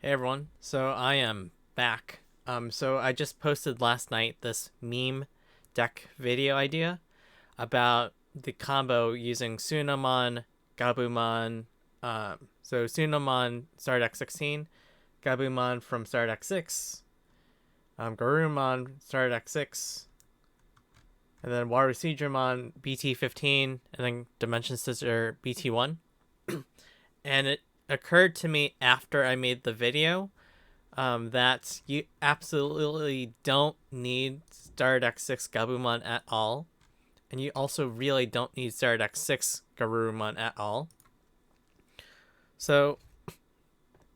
Hey everyone, so I am back. So I just posted last night this meme deck video idea about the combo using Sunamon, Gabumon. So Sunamon Star Deck 16, Gabumon from Star Deck 6, Garurumon Star Deck 6, and then WaruSeadramon BT15, and then Dimension Scissor BT1. And it occurred to me after I made the video that you absolutely don't need Star Deck 6 Gabumon at all. And you also really don't need Star Deck 6 Garurumon at all. So,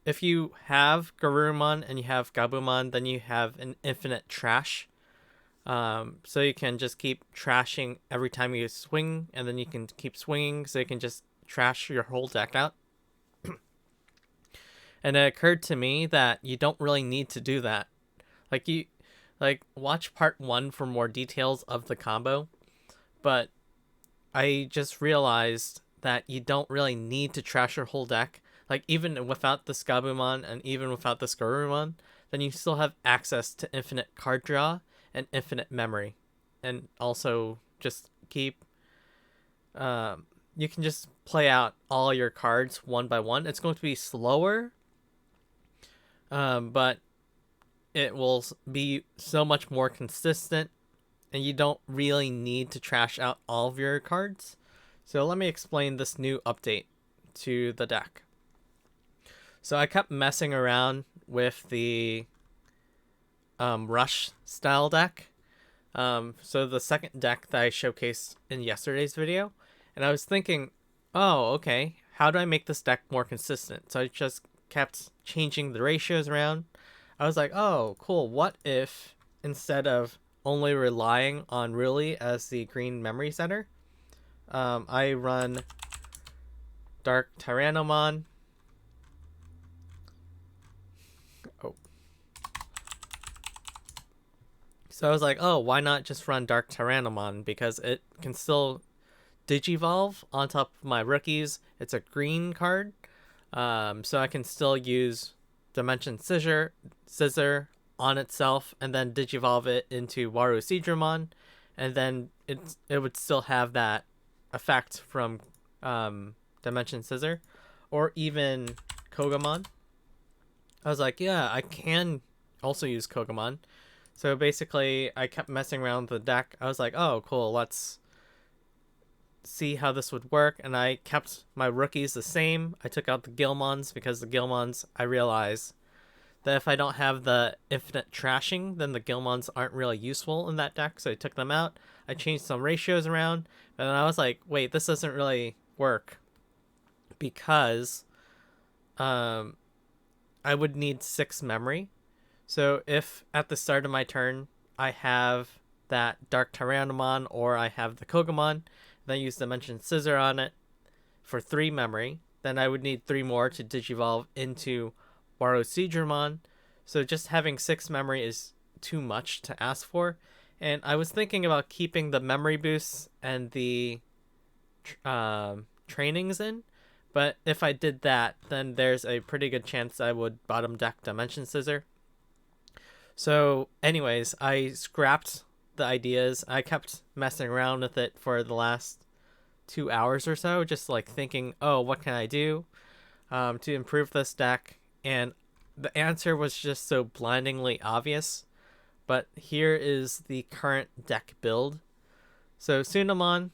if you have Garurumon and you have Gabumon, then you have an infinite trash. So you can just keep trashing every time you swing, and then you can keep swinging, so you can just trash your whole deck out. And it occurred to me that you don't really need to do that. Watch part 1 for more details of the combo. But I just realized that you don't really need to trash your whole deck. Like, even without the Gabumon and even without the Garurumon, then you still have access to infinite card draw and infinite memory. And also just keep... you can just play out all your cards one by one. It's going to be slower, but it will be so much more consistent, and you don't really need to trash out all of your cards. So let me explain this new update to the deck. So I kept messing around with the Rush style deck. So the second deck that I showcased in yesterday's video. And I was thinking, oh, okay, how do I make this deck more consistent? So I just kept changing the ratios around. I was like, oh, cool. What if instead of only relying on Really as the green memory center, I run Dark Tyrannomon. Oh. So I was like, oh, why not just run Dark Tyrannomon? Because it can still Digivolve on top of my rookies. It's a green card. So I can still use Dimension Scissor on itself and then Digivolve it into WaruSeadramon, and then it would still have that effect from Dimension Scissor or even Kogamon. I was like, yeah, I can also use Kogamon. So basically, I kept messing around with the deck. I was like, oh, cool, let's see how this would work, and I kept my rookies the same. I took out the Gilmons because the Gilmons, I realized that if I don't have the infinite trashing, then the Gilmons aren't really useful in that deck, so I took them out. I changed some ratios around, and then I was like, wait, this doesn't really work because I would need 6 memory. So if at the start of my turn I have that Dark Tyrannomon or I have the Kogamon, then use Dimension Scissor on it for 3 memory, then I would need 3 more to Digivolve into WaruSeadramon. So just having 6 memory is too much to ask for. And I was thinking about keeping the memory boosts and the trainings in. But if I did that, then there's a pretty good chance I would bottom deck Dimension Scissor. So anyways, I scrapped the ideas. I kept messing around with it for the last 2 hours or so, just like thinking, oh, what can I do to improve this deck? And the answer was just so blindingly obvious. But here is the current deck build. So Sunamon,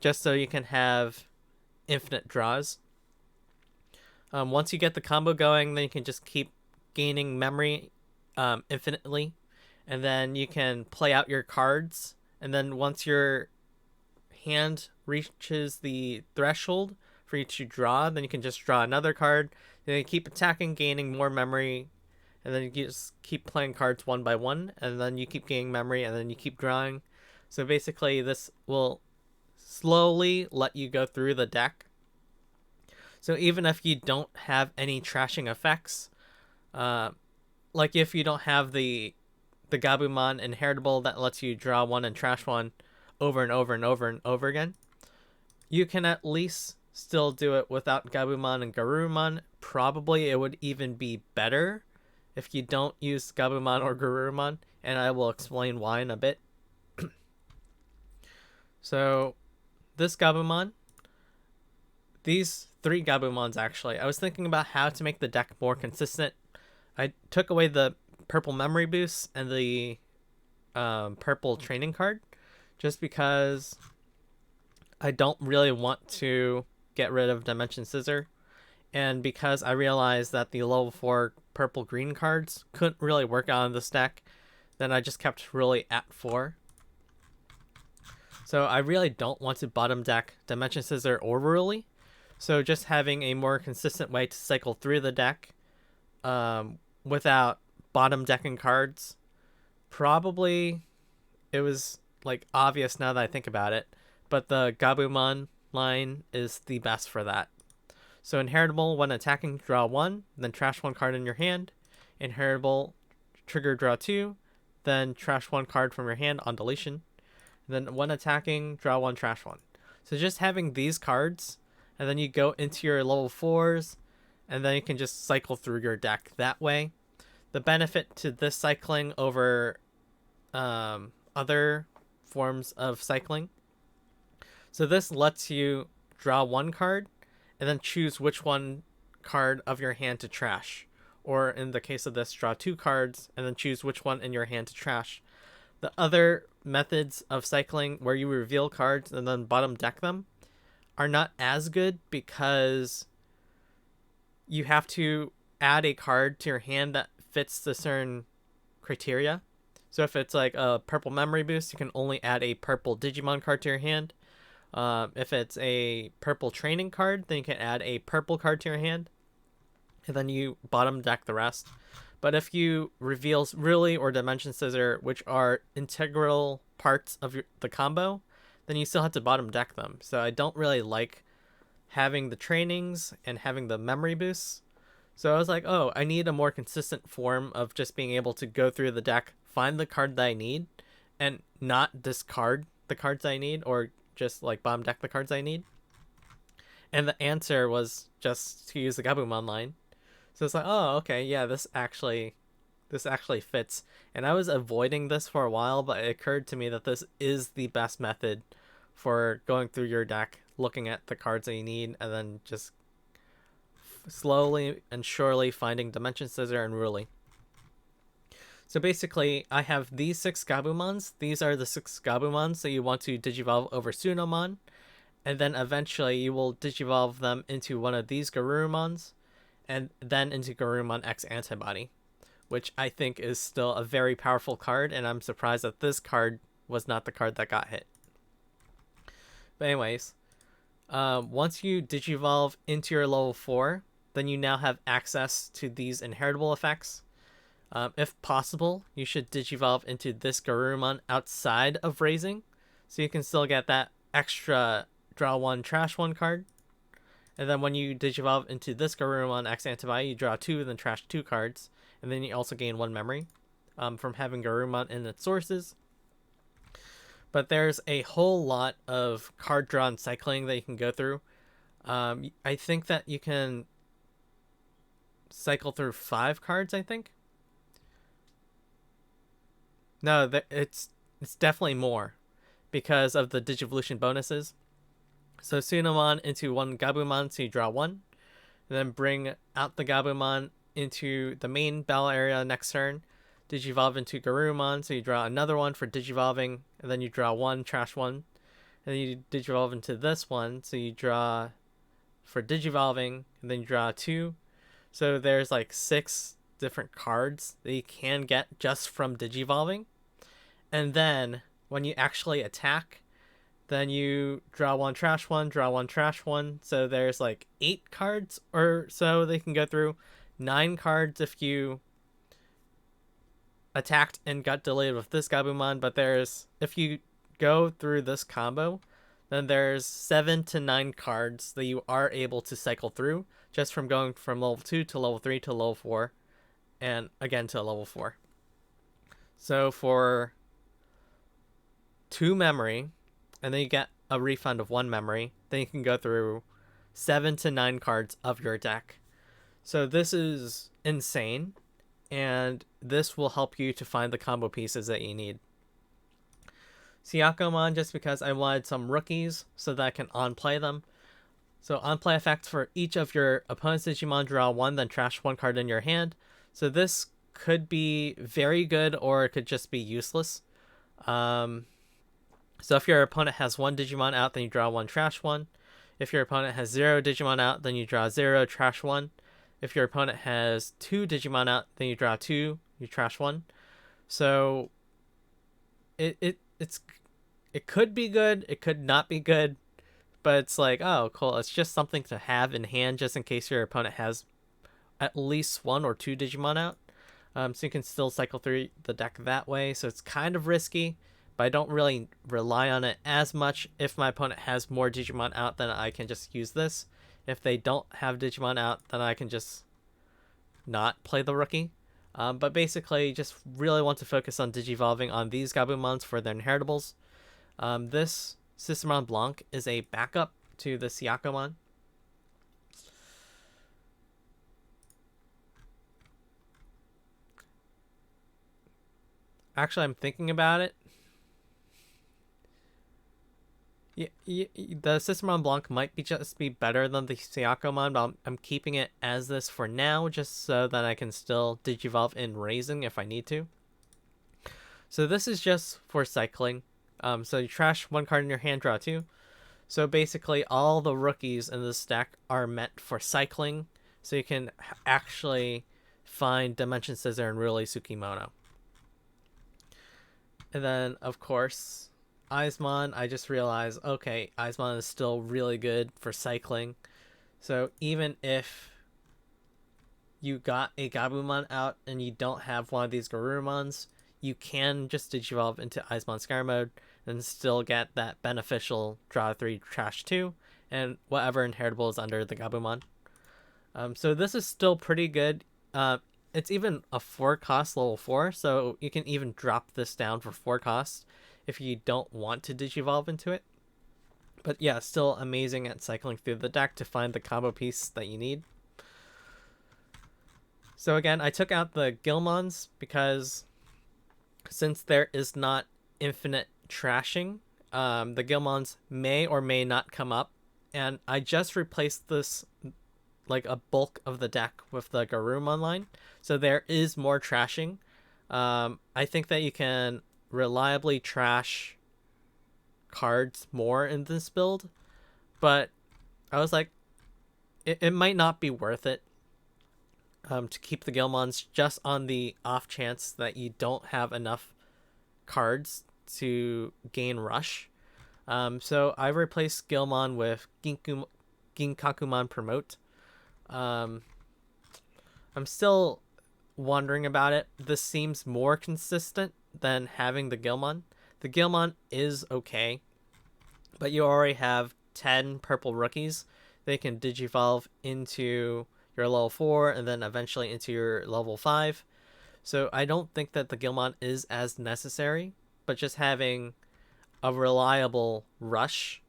just so you can have infinite draws. Once you get the combo going, then you can just keep gaining memory infinitely. And then you can play out your cards. And then once your hand reaches the threshold for you to draw, then you can just draw another card. Then you keep attacking, gaining more memory. And then you just keep playing cards one by one. And then you keep gaining memory. And then you keep drawing. So basically, this will slowly let you go through the deck. So even if you don't have any trashing effects, like if you don't have the Gabumon inheritable that lets you draw one and trash one over and over and over and over again, you can at least still do it without Gabumon and Garurumon, probably it would even be better if you don't use Gabumon or Garurumon, and I will explain why in a bit. So this Gabumon, these three Gabumons actually, I was thinking about how to make the deck more consistent. I took away the purple memory boost and the purple training card just because I don't really want to get rid of Dimension Scissor, and because I realized that the level 4 purple green cards couldn't really work out in this deck, then I just kept really at 4. So I really don't want to bottom deck Dimension Scissor or Whirly, so just having a more consistent way to cycle through the deck without bottom decking cards, probably it was like obvious now that I think about it, but the Gabumon line is the best for that. So inheritable, when attacking, draw 1, then trash 1 card in your hand. Inheritable, trigger, draw 2, then trash 1 card from your hand on deletion. Then when attacking, draw 1, trash 1. So just having these cards, and then you go into your level 4s, and then you can just cycle through your deck that way. The benefit to this cycling over other forms of cycling. So this lets you draw 1 card, and then choose which one card of your hand to trash. Or in the case of this, draw 2 cards, and then choose which one in your hand to trash. The other methods of cycling where you reveal cards and then bottom deck them are not as good because you have to add a card to your hand that fits the certain criteria. So if it's like a purple memory boost, you can only add a purple Digimon card to your hand. If it's a purple training card, then you can add a purple card to your hand, and then you bottom deck the rest. But if you reveal Really or Dimension Scissor, which are integral parts of the combo, then you still have to bottom deck them. So I don't really like having the trainings and having the memory boosts. So I was like, oh, I need a more consistent form of just being able to go through the deck, find the card that I need, and not discard the cards I need, or just like bottom deck the cards I need. And the answer was just to use the Gabumon line. So it's like, oh, okay, yeah, this actually fits. And I was avoiding this for a while, but it occurred to me that this is the best method for going through your deck, looking at the cards that you need, and then just slowly and surely finding Dimension Scissor and Really. So basically, I have these 6 Gabumons. These are the 6 Gabumons that you want to Digivolve over Sunomon. And then eventually you will Digivolve them into one of these Garurumons, and then into Garurumon X Antibody, which I think is still a very powerful card, and I'm surprised that this card was not the card that got hit. But anyways, once you Digivolve into your level 4, then you now have access to these inheritable effects. If possible, you should Digivolve into this Garurumon outside of Raising, so you can still get that extra draw 1, trash 1 card. And then when you Digivolve into this Garurumon X Antibody, you draw 2, then trash 2 cards. And then you also gain 1 memory from having Garurumon in its sources. But there's a whole lot of card draw and cycling that you can go through. I think that you can cycle through 5 cards, I think. No, it's definitely more because of the Digivolution bonuses. So Sunomon into 1 Gabumon, so you draw 1. And then bring out the Gabumon into the main battle area next turn. Digivolve into Garurumon, so you draw another one for Digivolving. And then you draw 1, trash 1. And then you Digivolve into this one, so you draw for Digivolving. And then you draw 2. So there's like 6 different cards that you can get just from Digivolving. And then when you actually attack, then you draw 1, trash 1, draw 1, trash 1. So there's like 8 cards or so they can go through. 9 cards if you attacked and got delayed with this Gabumon. But if you go through this combo, then there's 7 to 9 cards that you are able to cycle through just from going from level 2 to level 3 to level 4. And again to level 4. So for 2 memory, and then you get a refund of 1 memory, then you can go through 7 to 9 cards of your deck. So this is insane, and this will help you to find the combo pieces that you need. Siakomon, just because I wanted some rookies so that I can on-play them. So on-play effect for each of your opponent's Digimon, draw one, then trash one card in your hand. So this could be very good, or it could just be useless. So if your opponent has one Digimon out, then you draw one, trash one. If your opponent has 0 Digimon out, then you draw 0, trash one. If your opponent has 2 Digimon out, then you draw 2, you trash one. So it could be good, it could not be good, but it's like, oh, cool. It's just something to have in hand just in case your opponent has at least 1 or 2 Digimon out. So you can still cycle through the deck that way. So it's kind of risky, but I don't really rely on it as much. If my opponent has more Digimon out, then I can just use this. If they don't have Digimon out, then I can just not play the rookie. But basically, just really want to focus on Digivolving on these Gabumons for their inheritables. This Systemon Blanc is a backup to the Siakomon. Actually, I'm thinking about it. The Systemon Blanc might just be better than the Siakomon, but I'm keeping it as this for now, just so that I can still Digivolve in Raising if I need to. So this is just for cycling. So you trash one card in your hand, draw 2. So basically, all the rookies in this deck are meant for cycling, so you can actually find Dimension Scissor and really Tsukimono. And then, of course, Eismon, I just realized, okay, Eismon is still really good for cycling. So even if you got a Gabumon out and you don't have one of these Garurumons, you can just Digivolve into Eismon Scar Mode and still get that beneficial draw 3, trash 2, and whatever inheritable is under the Gabumon. So this is still pretty good. It's even a 4 cost level 4, so you can even drop this down for 4 costs if you don't want to Digivolve into it. But yeah, still amazing at cycling through the deck to find the combo piece that you need. So again, I took out the Gilmons because since there is not infinite trashing, the Gilmons may or may not come up. And I just replaced this, like a bulk of the deck, with the Garurumon line. So there is more trashing. I think that you can reliably trash cards more in this build, but I was like, it might not be worth it to keep the Gilmons just on the off chance that you don't have enough cards to gain rush. So I replaced Gilmon with Ginkakumon Promote. I'm still wondering about it. This seems more consistent than having the Gilmon. The Gilmon is okay, but you already have 10 purple rookies. They can Digivolve into your level 4 and then eventually into your level 5. So I don't think that the Gilmon is as necessary, but just having a reliable rush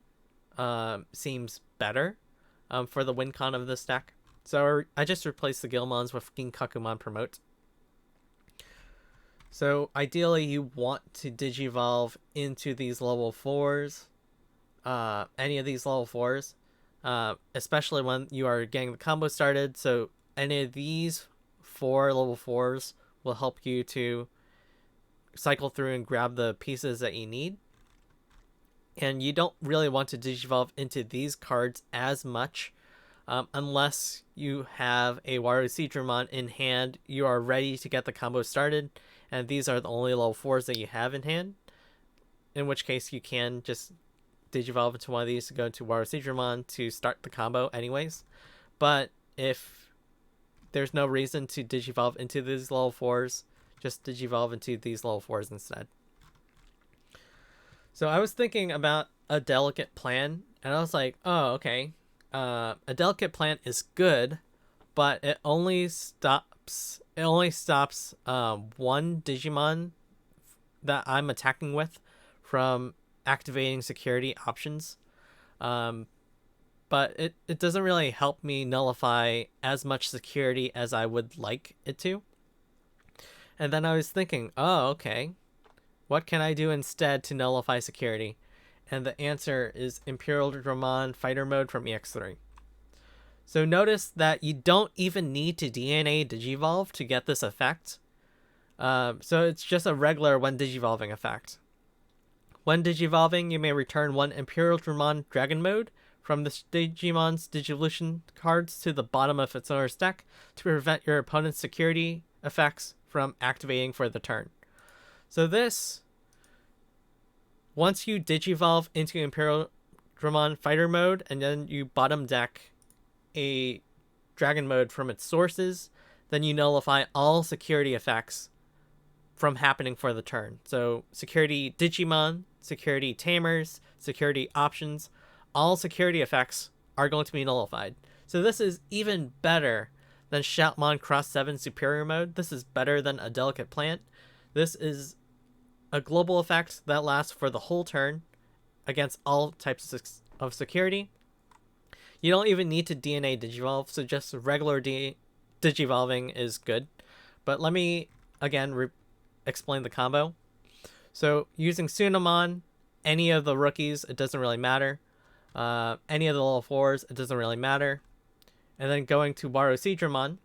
seems better for the win con of this deck. So I just replaced the Gilmons with Ginkakumon Promote. So ideally you want to Digivolve into these level 4s, any of these level 4s, especially when you are getting the combo started. So any of these 4 level 4s will help you to cycle through and grab the pieces that you need. And you don't really want to Digivolve into these cards as much unless you have a WaruSeadramon in hand. You are ready to get the combo started, and these are the only level 4s that you have in hand, in which case you can just Digivolve into one of these to go into WaruSeadramon to start the combo anyways. But if there's no reason to Digivolve into these level 4s, just Digivolve into these level 4s instead. So I was thinking about a delicate plan, and I was like, oh, okay. A delicate plan is good, but it only stops one Digimon that I'm attacking with from activating security options. but it doesn't really help me nullify as much security as I would like it to. And then I was thinking, oh, okay, what can I do instead to nullify security? And the answer is Imperial Dramon Fighter Mode from EX3. So notice that you don't even need to DNA Digivolve to get this effect. So it's just a regular when Digivolving effect. When Digivolving, you may return one Imperial Dramon Dragon Mode from the Digimon's Digivolution cards to the bottom of its owner's deck to prevent your opponent's security effects from activating for the turn. So this, once you Digivolve into Imperial Dramon Fighter Mode and then you bottom deck a Dragon Mode from its sources, then you nullify all security effects from happening for the turn. So security Digimon, security Tamers, security options, all security effects are going to be nullified. So this is even better than Shoutmon Cross 7 Superior Mode. This is better than a Delicate Plant. This is a global effect that lasts for the whole turn against all types of security. You don't even need to DNA Digivolve, so just regular Digivolving is good. But let me, again, explain the combo. So using Sunamon, any of the rookies, it doesn't really matter. Any of the level 4s, it doesn't really matter. And then going to WaruSeadramon, and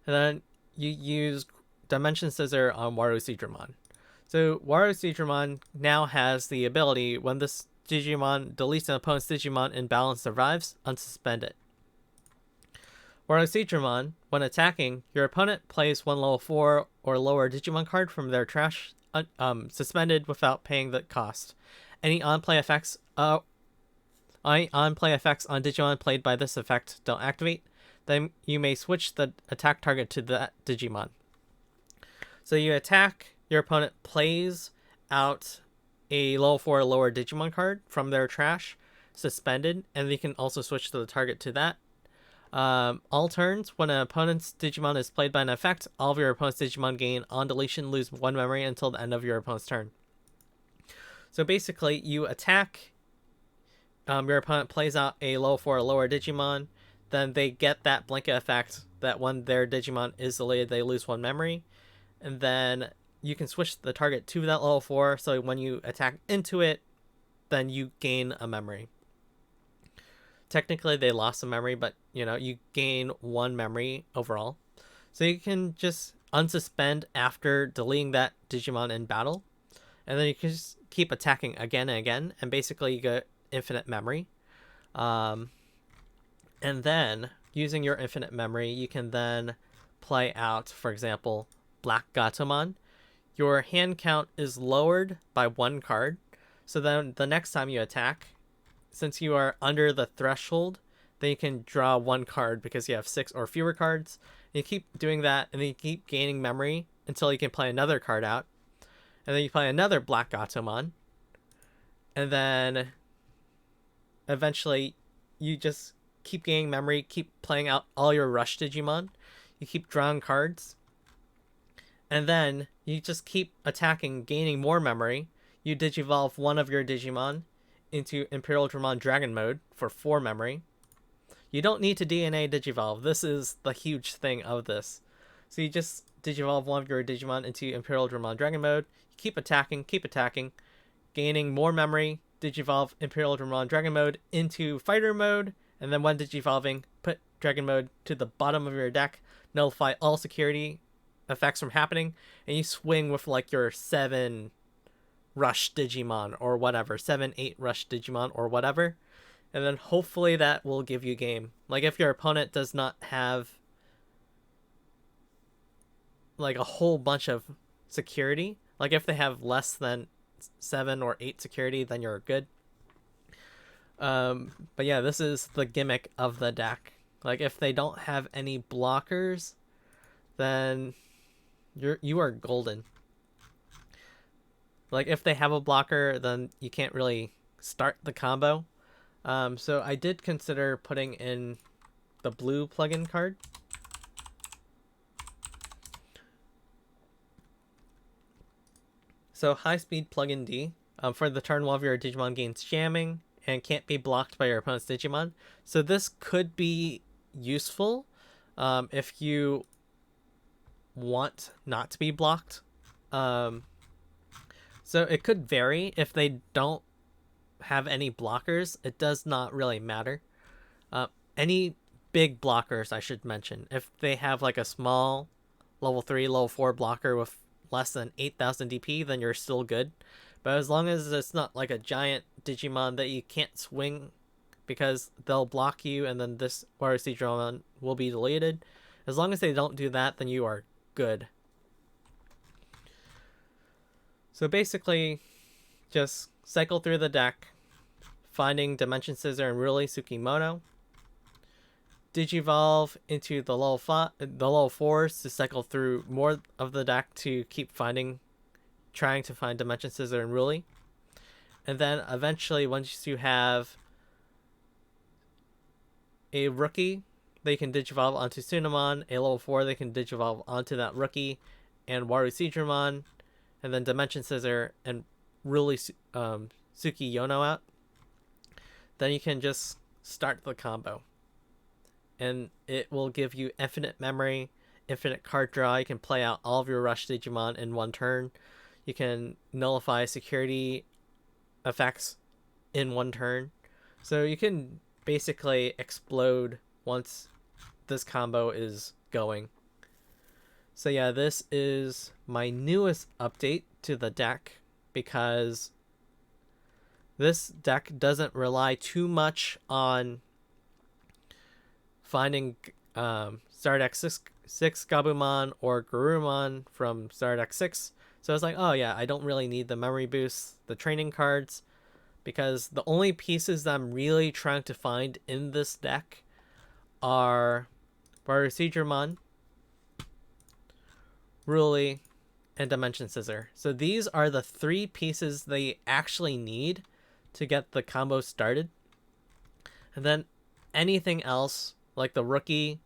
then you use Dimension Scissor on WaruSeadramon. So WaruSeadramon now has the ability, when this Digimon deletes an opponent's Digimon and balance survives, unsuspend it. WaruSeadramon, when attacking, your opponent plays one level 4 or lower Digimon card from their trash suspended without paying the cost. Any on-play effects on Digimon played by this effect don't activate. Then you may switch the attack target to that Digimon. So you attack, your opponent plays out a level 4 or lower Digimon card from their trash, suspended, and you can also switch the target to that. All turns, when an opponent's Digimon is played by an effect, all of your opponent's Digimon gain on deletion lose 1 memory until the end of your opponent's turn. So basically, you attack, your opponent plays out a level 4 or lower Digimon, then they get that blanket effect that when their Digimon is deleted, they lose 1 memory, and then you can switch the target to that level 4, so when you attack into it, then you gain a memory. Technically, they lost a memory, but, you gain 1 memory overall. So you can just unsuspend after deleting that Digimon in battle, and then you can just keep attacking again and again, and basically you get infinite memory. And then, using your infinite memory, you can then play out, for example, Black Gatomon. Your hand count is lowered by 1 card, so then the next time you attack, since you are under the threshold, then you can draw 1 card because you have 6 or fewer cards. And you keep doing that, and then you keep gaining memory until you can play another card out. And then you play another Black Gatomon. And then eventually you just keep gaining memory, keep playing out all your Rush Digimon. You keep drawing cards. And then you just keep attacking, gaining more memory. You Digivolve one of your Digimon into Imperial-Dramon Dragon Mode for 4 memory. You don't need to DNA Digivolve. This is the huge thing of this. So you just Digivolve one of your Digimon into Imperial-Dramon Dragon Mode. You keep attacking, gaining more memory. Digivolve Imperial-Dramon Dragon Mode into Fighter Mode. And then when Digivolving, put Dragon Mode to the bottom of your deck. Nullify all security effects from happening. And you swing with like your 7 Rush Digimon or whatever. 7-8 Rush Digimon or whatever. And then hopefully that will give you game. Like if your opponent does not have like a whole bunch of security, like if they have less than 7 or 8 security, then you're good. But yeah, this is the gimmick of the deck. Like if they don't have any blockers, then you are golden. Like if they have a blocker, then you can't really start the combo. So I did consider putting in the blue plugin card. So high speed plugin D. For the turn, one of your Digimon gains jamming, and can't be blocked by your opponent's Digimon. So this could be useful if you want not to be blocked. So it could vary. If they don't have any blockers, it does not really matter. Any big blockers, I should mention, if they have like a small level 3, level 4 blocker with less than 8,000 DP, then you're still good. But as long as it's not like a giant Digimon that you can't swing because they'll block you and then this WaruSeadramon will be deleted, as long as they don't do that, then you are good. So basically, just cycle through the deck, finding Dimension Scissor and really Tsukimono. Digivolve into the level 4s to cycle through more of the deck to keep trying to find Dimension Scissor and Ruli. And then eventually, once you have a rookie, they can Digivolve onto Sunamon. A level 4, they can Digivolve onto that rookie and WaruSeadramon. And then Dimension Scissor and Ruli Tsukiyono out. Then you can just start the combo. And it will give you infinite memory, infinite card draw. You can play out all of your Rush Digimon in one turn. You can nullify security effects in one turn. So you can basically explode once this combo is going. So yeah, this is my newest update to the deck because this deck doesn't rely too much on finding Stardeck 6 Gabumon or Garurumon from Stardeck 6. So I was like, oh yeah, I don't really need the memory boosts, the training cards, because the only pieces that I'm really trying to find in this deck are WaruSeadramon, Ruli, and Dimension Scissor. So these are the 3 pieces they actually need to get the combo started. And then anything else, like the rookie,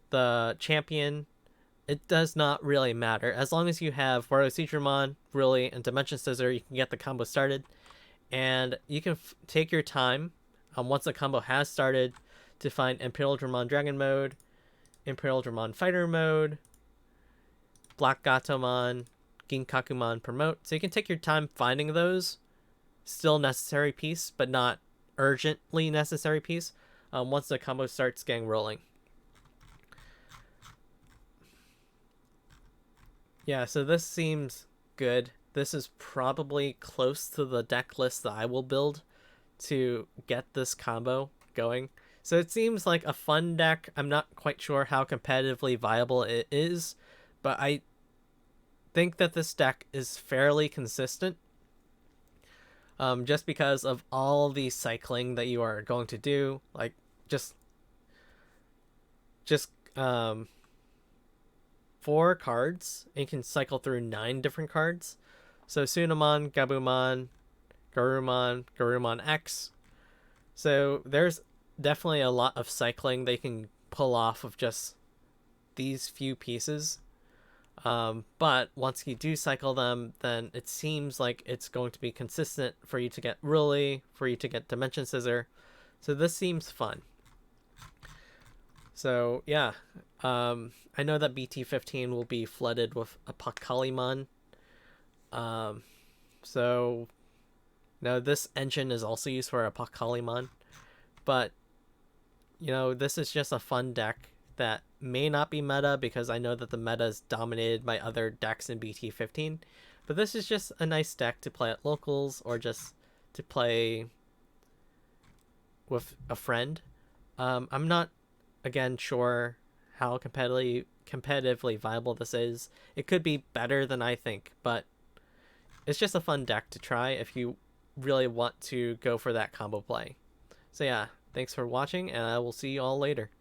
the champion, it does not really matter. As long as you have WaruSeadramon, Ruli, and Dimension Scissor, you can get the combo started. And you can take your time once the combo has started to find Imperial Dramon Dragon Mode, Imperial Dramon Fighter Mode, Black Gatomon, Ginkakumon Promote. So you can take your time finding those. Still necessary piece, but not urgently necessary piece. Once the combo starts getting rolling. Yeah, so this seems good. This is probably close to the deck list that I will build to get this combo going. So it seems like a fun deck. I'm not quite sure how competitively viable it is, but I think that this deck is fairly consistent. Just because of all the cycling that you are going to do, like just 4 cards, and you can cycle through 9 different cards. So Sunamon, Gabumon, Garurumon, Garurumon X. So there's definitely a lot of cycling they can pull off of just these few pieces. But once you do cycle them, then it seems like it's going to be consistent for you to get Ruli, for you to get Dimension Scissor. So this seems fun. So yeah, I know that BT15 will be flooded with Apakalimon. So now this engine is also used for Apakalimon, but this is just a fun deck that may not be meta because I know that the meta is dominated by other decks in BT15, but this is just a nice deck to play at locals or just to play with a friend. I'm not again sure how competitively viable this is. It could be better than I think, but it's just a fun deck to try if you really want to go for that combo play. So yeah, thanks for watching, and I will see you all later.